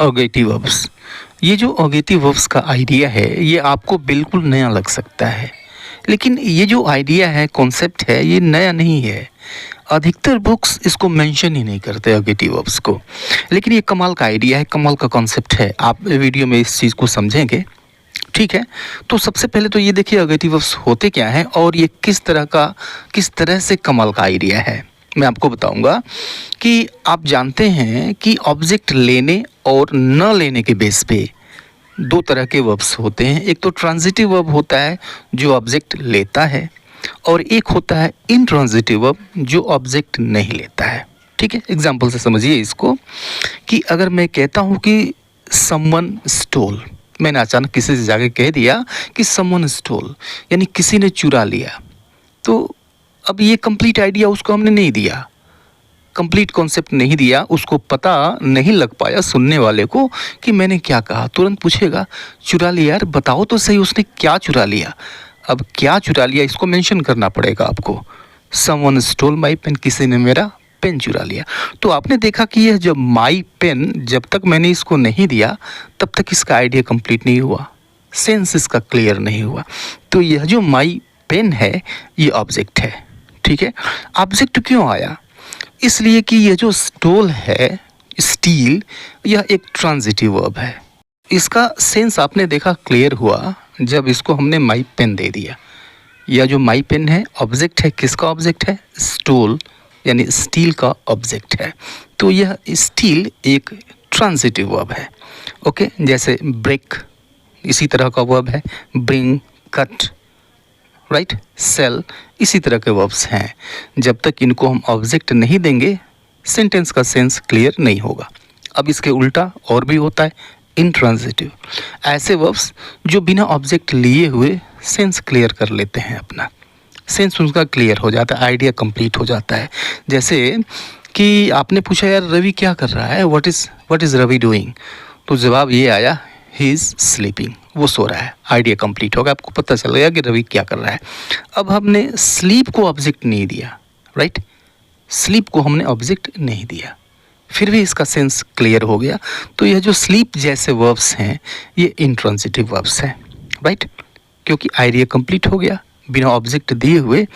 ऑगेटिव verbs. ये जो ऑगेटिव verbs का आइडिया है ये आपको बिल्कुल नया लग सकता है, लेकिन ये जो आइडिया है, कॉन्सेप्ट है, ये नया नहीं है। अधिकतर बुक्स इसको मेंशन ही नहीं करते ऑगेटिव वर्ब्स को, लेकिन ये कमाल का आइडिया है, कमाल का कॉन्सेप्ट है। आप वीडियो में इस चीज़ को समझेंगे, ठीक है। तो सबसे पहले तो ये देखिए ऑगेटिव वर्ब्स होते क्या हैं और ये किस तरह से कमाल का आइडिया है। मैं आपको बताऊंगा कि आप जानते हैं कि ऑब्जेक्ट लेने और न लेने के बेस पे दो तरह के वर्ब्स होते हैं। एक तो ट्रांजिटिव वर्ब होता है जो ऑब्जेक्ट लेता है, और एक होता है इनट्रांजिटिव वर्ब जो ऑब्जेक्ट नहीं लेता है। ठीक है, एग्जाम्पल से समझिए इसको कि अगर मैं कहता हूँ कि समवन स्टोल, मैंने अचानक किसी से जाके कह दिया कि समवन स्टोल, यानी किसी ने चुरा लिया, तो अब ये कंप्लीट आइडिया उसको हमने नहीं दिया, कंप्लीट कॉन्सेप्ट नहीं दिया, उसको पता नहीं लग पाया सुनने वाले को कि मैंने क्या कहा। तुरंत पूछेगा चुरा लिया, यार बताओ तो सही उसने क्या चुरा लिया। अब क्या चुरा लिया इसको मेंशन करना पड़ेगा आपको। समवन स्टोल माई पेन, किसी ने मेरा पेन चुरा लिया। तो आपने देखा कि यह जब माई पेन, जब तक मैंने इसको नहीं दिया तब तक इसका आइडिया कंप्लीट नहीं हुआ, सेंस इसका क्लियर नहीं हुआ। तो यह जो माई पेन है ये ऑब्जेक्ट है, ठीक है। ऑब्जेक्ट क्यों आया? इसलिए कि यह जो स्टोल है, स्टील, यह एक ट्रांजिटिव वर्ब है। इसका सेंस आपने देखा क्लियर हुआ जब इसको हमने माई पेन दे दिया। यह जो माई पेन है ऑब्जेक्ट है, किसका ऑब्जेक्ट है? स्टोल यानी स्टील का ऑब्जेक्ट है। तो यह स्टील एक ट्रांजिटिव वर्ब है। ओके, जैसे ब्रेक इसी तरह का वर्ब है, ब्रिंग, कट, राइट, सेल, इसी तरह के वर्ब्स हैं। जब तक इनको हम ऑब्जेक्ट नहीं देंगे सेंटेंस का सेंस क्लियर नहीं होगा। अब इसके उल्टा और भी होता है, इनट्रांजिटिव, ऐसे वर्ब्स जो बिना ऑब्जेक्ट लिए हुए सेंस क्लियर कर लेते हैं, अपना सेंस उनका क्लियर हो जाता है, आइडिया कंप्लीट हो जाता है। जैसे कि आपने पूछा यार रवि क्या कर रहा है, व्हाट इज़ रवि डूइंग, तो जवाब ये आया ही इज़ स्लीपिंग, वो सो रहा है। आइडिया कंप्लीट होगा, आपको पता चल गया कि रवि क्या कर रहा है। अब हमने स्लीप को ऑब्जेक्ट नहीं दिया, राइट, स्लीप को हमने ऑब्जेक्ट नहीं दिया, फिर भी इसका सेंस क्लियर हो गया। तो यह जो स्लीप जैसे वर्ब्स हैं ये इंट्रांजिटिव वर्ब्स हैं, राइट, क्योंकि आइडिया कंप्लीट हो गया बिना ऑब्जेक्ट दिए हुए।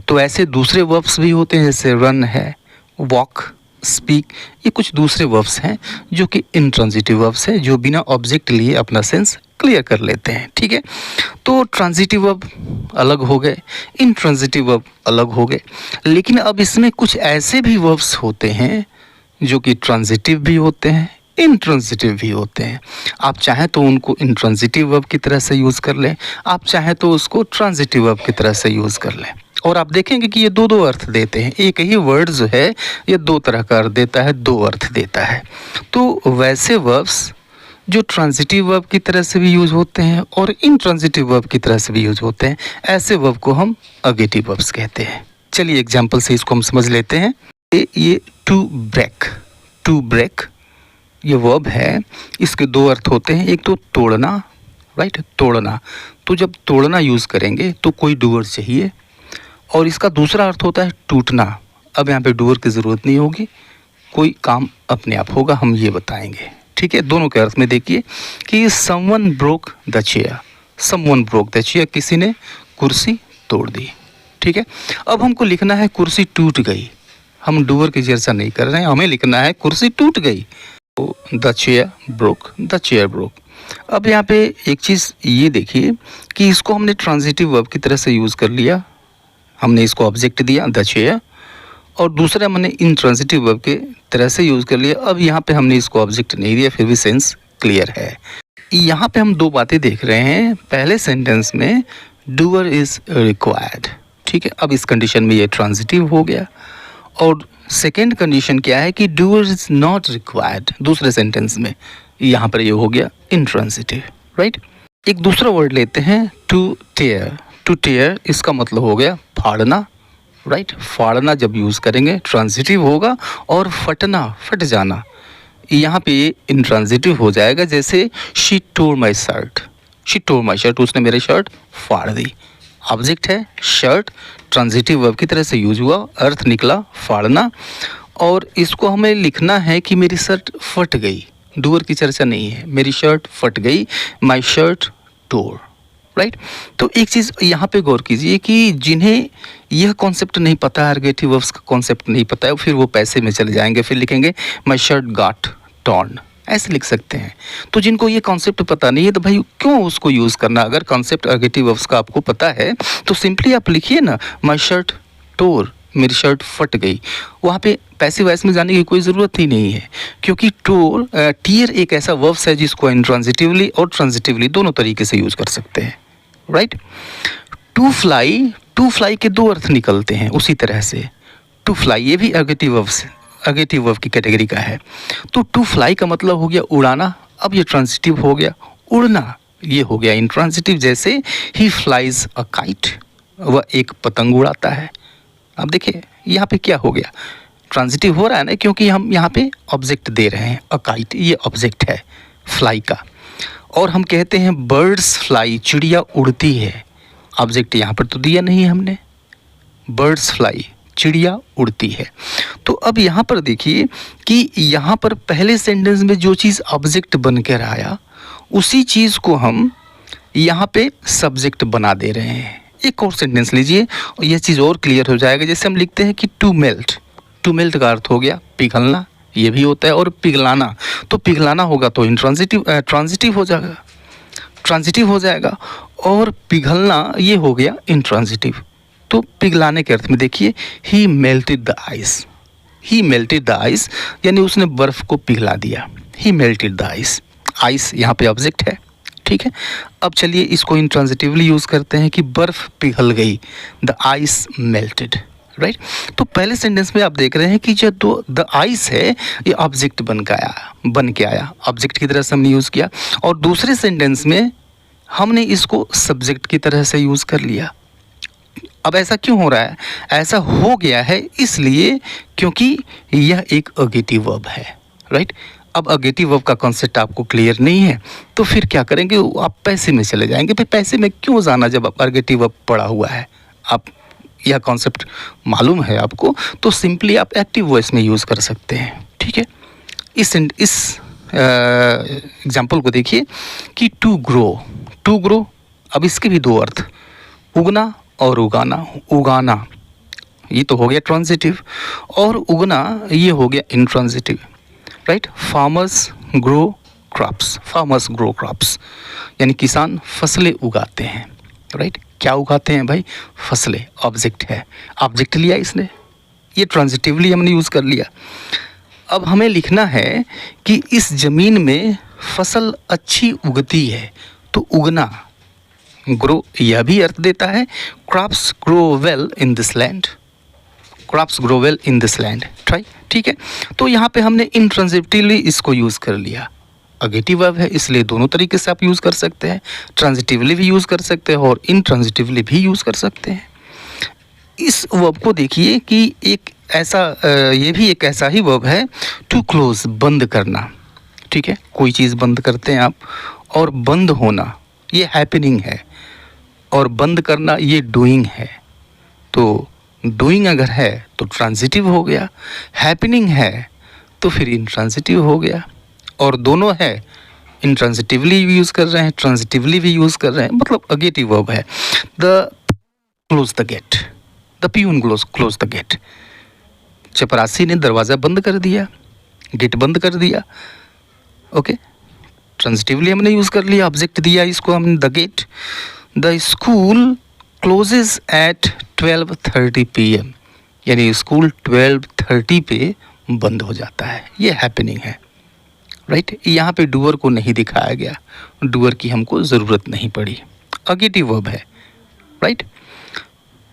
तो ऐसे दूसरे वर्ब्स भी होते हैं, जैसे रन है, वॉक, स्पीक, ये कुछ दूसरे वर्ब्स हैं जो कि इंट्रांजिटिव वर्ब्स हैं, जो बिना ऑब्जेक्ट लिए अपना सेंस क्लियर कर लेते हैं, ठीक है। तो ट्रांजिटिव वर्ब अलग हो गए, इंट्रांजिटिव वर्ब अलग हो गए। लेकिन अब इसमें कुछ ऐसे भी वर्ब्स होते हैं जो कि ट्रांजिटिव भी होते हैं, इंट्रांजिटिव भी होते हैं। आप चाहें तो उनको इंट्रांजिटिव वर्ब की तरह से यूज़ कर लें, आप चाहें तो उसको ट्रांजिटिव वर्ब की तरह से यूज़ कर लें, और आप देखेंगे कि ये दो दो अर्थ देते हैं। एक ही वर्ड जो है ये दो तरह का अर्थ देता है, दो अर्थ देता है। तो वैसे वर्ब्स जो ट्रांजिटिव वर्ब की तरह से भी यूज होते हैं और इंट्रांजिटिव वर्ब की तरह से भी यूज होते हैं, ऐसे वर्ब को हम ऑगेटिव वर्ब्स कहते हैं। चलिए एग्जाम्पल से इसको हम समझ लेते हैं। ये टू ब्रेक ये वर्ब है, इसके दो अर्थ होते हैं। एक तो तोड़ना, राइट, तोड़ना, तो जब तोड़ना यूज़ करेंगे तो कोई डूअर चाहिए, और इसका दूसरा अर्थ होता है टूटना। अब यहाँ पे डूअर की ज़रूरत नहीं होगी, कोई काम अपने आप होगा, हम ये बताएंगे, ठीक है। दोनों के अर्थ में देखिए कि someone broke the chair, someone broke the chair, किसी ने कुर्सी तोड़ दी, ठीक है। अब हमको लिखना है कुर्सी टूट गई, हम डूअर की चर्चा नहीं कर रहे हैं, हमें लिखना है कुर्सी टूट गई। तो द चेयर ब्रोक। अब यहाँ पे एक चीज़ ये देखिए कि इसको हमने ट्रांजिटिव वर्ब की तरह से यूज़ कर लिया, हमने इसको ऑब्जेक्ट दिया द चेयर, और दूसरा हमने इंट्रांजिटिव वर्ब के तरह से यूज़ कर लिया। अब यहाँ पे हमने इसको ऑब्जेक्ट नहीं दिया, फिर भी सेंस क्लियर है। यहाँ पे हम दो बातें देख रहे हैं। पहले सेंटेंस में डूअर इज़ रिक्वायर्ड, ठीक है, अब इस कंडीशन में ये ट्रांजिटिव हो गया। और सेकेंड कंडीशन क्या है कि डूअर इज़ नॉट रिक्वायर्ड, दूसरे सेंटेंस में यहाँ पर ये हो गया इंट्रांजिटिव, राइट। एक दूसरा वर्ड लेते हैं टू टेयर, इसका मतलब हो गया फाड़ना, राइट, फाड़ना जब यूज़ करेंगे ट्रांजिटिव होगा, और फटना, फट जाना, यहाँ पे ये इंट्रांजिटिव हो जाएगा। जैसे शी टोर माई शर्ट, उसने मेरी शर्ट फाड़ दी, ऑब्जेक्ट है शर्ट, ट्रांजिटिव वर्ब की तरह से यूज हुआ, अर्थ निकला फाड़ना, और इसको हमें लिखना है कि मेरी शर्ट फट गई, डूअर की चर्चा नहीं है। मेरी शर्ट फट गई, माई शर्ट टोर, राइट। तो एक चीज़ यहाँ पे गौर कीजिए कि जिन्हें यह कॉन्सेप्ट नहीं पता है, अर्गेटिव वर्ब्स का कॉन्सेप्ट नहीं पता है, फिर वो पैसे में चले जाएंगे, फिर लिखेंगे माई शर्ट गॉट टॉर्न, ऐसे लिख सकते हैं। तो जिनको ये कॉन्सेप्ट पता नहीं है तो भाई क्यों उसको यूज़ करना। अगर कॉन्सेप्ट अर्गेटिव वर्ब्स का आपको पता है तो सिंपली आप लिखिए ना माई शर्ट टोर, मेरी शर्ट फट गई। वहाँ पे पैसिव वॉइस में जाने की कोई ज़रूरत ही नहीं है, क्योंकि टोर टीयर एक ऐसा वर्ब्स है जिसको इंट्रांजिटिवली और ट्रांजिटिवली दोनों तरीके से यूज़ कर सकते हैं, राइट। टू फ्लाई के दो अर्थ निकलते हैं उसी तरह से। टू फ्लाई ये भी अर्गेटिव वर्ब की कैटेगरी का है। तो टू फ्लाई का मतलब हो गया उड़ाना, अब ये ट्रांजिटिव हो गया। उड़ना ये हो गया इंट्रांजिटिव, जैसे ही फ्लाइज अ काइट, वह एक पतंग उड़ाता है। अब देखिए यहाँ पे क्या हो गया, ट्रांजिटिव हो रहा है ना, क्योंकि हम यहाँ पे ऑब्जेक्ट दे रहे हैं। अ काइट ये ऑब्जेक्ट है फ्लाई का, और हम कहते हैं बर्ड्स फ्लाई, चिड़िया उड़ती है। ऑब्जेक्ट यहाँ पर तो दिया नहीं है हमने, बर्ड्स फ्लाई चिड़िया उड़ती है। तो अब यहाँ पर देखिए कि यहाँ पर पहले सेंटेंस में जो चीज़ ऑब्जेक्ट बनकर आया उसी चीज़ को हम यहाँ पे सब्जेक्ट बना दे रहे हैं। एक और सेंटेंस लीजिए और यह चीज़ और क्लियर हो जाएगा। जैसे हम लिखते हैं कि टू मेल्ट का अर्थ हो गया पिघलना, ये भी होता है, और पिघलाना, तो पिघलाना होगा तो ट्रांजिटिव हो जाएगा, और पिघलना ये हो गया इंट्रांजिटिव। तो पिघलाने के अर्थ में देखिए ही मेल्टेड द आइस, यानी उसने बर्फ़ को पिघला दिया। ही मेल्टेड द आइस यहाँ पे ऑब्जेक्ट है, ठीक है। अब चलिए इसको इंट्रांजिटिवली यूज़ करते हैं कि बर्फ़ पिघल गई, द आइस मेल्टेड, राइट। तो पहले सेंटेंस में आप देख रहे हैं कि जो द आइस है ये ऑब्जेक्ट बन के आया, ऑब्जेक्ट की तरह से हमने यूज़ किया, और दूसरे सेंटेंस में हमने इसको सब्जेक्ट की तरह से यूज़ कर लिया। अब ऐसा क्यों हो रहा है? ऐसा हो गया है इसलिए क्योंकि यह एक अर्गेटिव वर्ब है, राइट। अब अर्गेटिव वर्ब का कॉन्सेप्ट आपको क्लियर नहीं है तो फिर क्या करेंगे, आप पैसे में चले जाएंगे। फिर पैसे में क्यों जाना जब आप अर्गेटिव वर्ब पढ़ा हुआ है, आप यह कॉन्सेप्ट मालूम है आपको, तो सिंपली आप एक्टिव वॉइस में यूज़ कर सकते हैं, ठीक है। इस एग्जाम्पल को देखिए कि टू ग्रो, अब इसके भी दो अर्थ, उगना और उगाना ये तो हो गया ट्रांजिटिव, और उगना ये हो गया intransitive, right. Farmers grow crops, यानी किसान फसलें उगाते हैं, राइट। क्या उगाते हैं भाई? फसलें, ऑब्जेक्ट है, ऑब्जेक्ट लिया इसने, ये ट्रांजिटिवली हमने यूज़ कर लिया। अब हमें लिखना है कि इस ज़मीन में फसल अच्छी उगती है, तो उगना ग्रो यह भी अर्थ देता है। Crops grow well in this land, ठीक है। तो यहाँ पे हमने इंट्रांजिटिवली इसको यूज़ कर लिया। अर्गेटिव वर्ब है इसलिए दोनों तरीके से आप यूज़ कर सकते हैं, ट्रांजिटिवली भी यूज़ कर सकते हैं और इंट्रांजिटिवली भी यूज़ कर सकते हैं। इस वर्ब को देखिए कि ये भी एक ऐसा ही वर्ब है, टू क्लोज बंद करना, ठीक है। कोई चीज़ बंद करते हैं आप, और बंद होना ये हैपनिंग है, और बंद करना ये डूइंग है। तो डूइंग अगर है तो ट्रांजिटिव हो गया, हैपनिंग है तो फिर इंट्रांजिटिव हो गया, और दोनों है इंट्रांजिटिवली भी यूज़ कर रहे हैं, ट्रांजिटिवली भी यूज़ कर रहे हैं, मतलब अर्गेटिव वर्ब है। The peon close the gate, चपरासी ने दरवाज़ा बंद कर दिया, गेट बंद कर दिया, ओके। ट्रांजिटिवली हमने यूज़ कर लिया, ऑब्जेक्ट दिया इसको हमने, the gate. The school closes at 12:30 PM, यानी स्कूल 12:30 पे बंद हो जाता है, ये हैपनिंग है, राइट। यहाँ पे डूअर को नहीं दिखाया गया, डूअर की हमको ज़रूरत नहीं पड़ी, अर्गेटिव वर्ब है, राइट।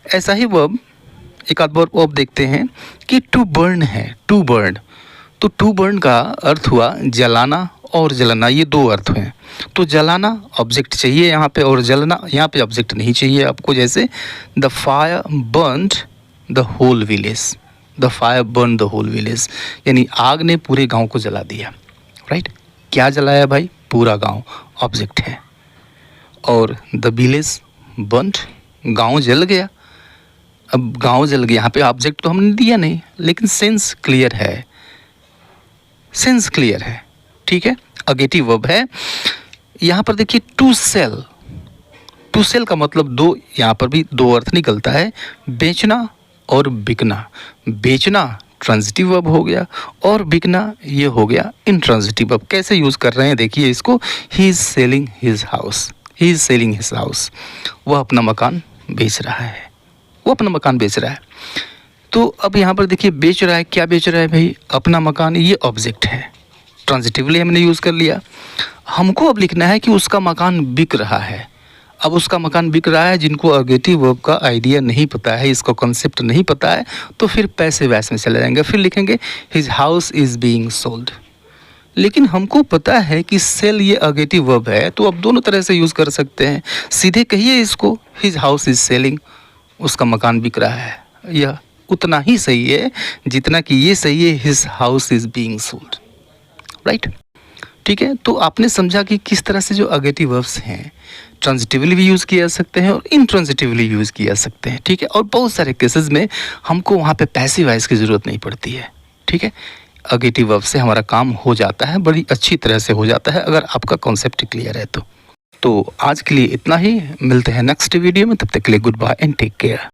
ऐसा ही वर्ब एक आध वर्ब देखते हैं कि टू बर्न है, टू बर्न, तो टू बर्न का अर्थ हुआ जलाना और जलना, ये दो अर्थ हैं। तो जलाना ऑब्जेक्ट चाहिए यहाँ पे, और जलना यहाँ पे ऑब्जेक्ट नहीं चाहिए आपको। जैसे the fire burned the whole village, यानी आग ने पूरे गांव को जला दिया, राइट। क्या जलाया भाई? पूरा गांव, ऑब्जेक्ट है। और द विलेज बर्न्ड, गांव जल गया। अब गांव जल गया, यहाँ पे ऑब्जेक्ट तो हमने दिया नहीं, लेकिन सेंस क्लियर है, ठीक है, अगेटिव वर्ब है। यहाँ पर देखिए टू सेल, टू सेल का मतलब दो, यहाँ पर भी दो अर्थ निकलता है, बेचना और बिकना। बेचना ट्रांजिटिव वर्ब हो गया और बिकना ये हो गया इंट्रांजिटिव वर्ब। कैसे यूज़ कर रहे हैं देखिए इसको, he is selling his house, he is selling his house, वह अपना मकान बेच रहा है, वो अपना मकान बेच रहा है। तो अब यहाँ पर देखिए बेच रहा है, क्या बेच रहा है भाई, अपना मकान, ये ऑब्जेक्ट है, ट्रांजिटिवली हमने यूज़ कर लिया। हमको अब लिखना है कि उसका मकान बिक रहा है। अब उसका मकान बिक रहा है, जिनको अगेटिव वर्ब का आइडिया नहीं पता है, इसका कॉन्सेप्ट नहीं पता है, तो फिर पैसे वैस में चले जाएंगे, फिर लिखेंगे his house is being sold. लेकिन हमको पता है कि सेल ये अगेटिव वर्ब है, तो अब दोनों तरह से यूज़ कर सकते हैं। सीधे कहिए इसको, हिज हाउस इज़ सेलिंग, उसका मकान बिक रहा है, यह उतना ही सही है जितना कि ये सही है his house is being sold, right. ठीक है, तो आपने समझा कि किस तरह से जो अगेटिव वर्ब्स हैं ट्रांजिटिवली भी यूज़ किए जा सकते हैं और इंट्रांजिटिवली यूज़ किए जा सकते हैं। ठीक है, और बहुत सारे केसेस में हमको वहाँ पे पैसिव वॉइस की ज़रूरत नहीं पड़ती है। ठीक है, अगेटिव वर्ब से हमारा काम हो जाता है, बड़ी अच्छी तरह से हो जाता है अगर आपका कॉन्सेप्ट क्लियर है तो आज के लिए इतना ही, मिलते हैं नेक्स्ट वीडियो में, तब तक के लिए goodbye and take care.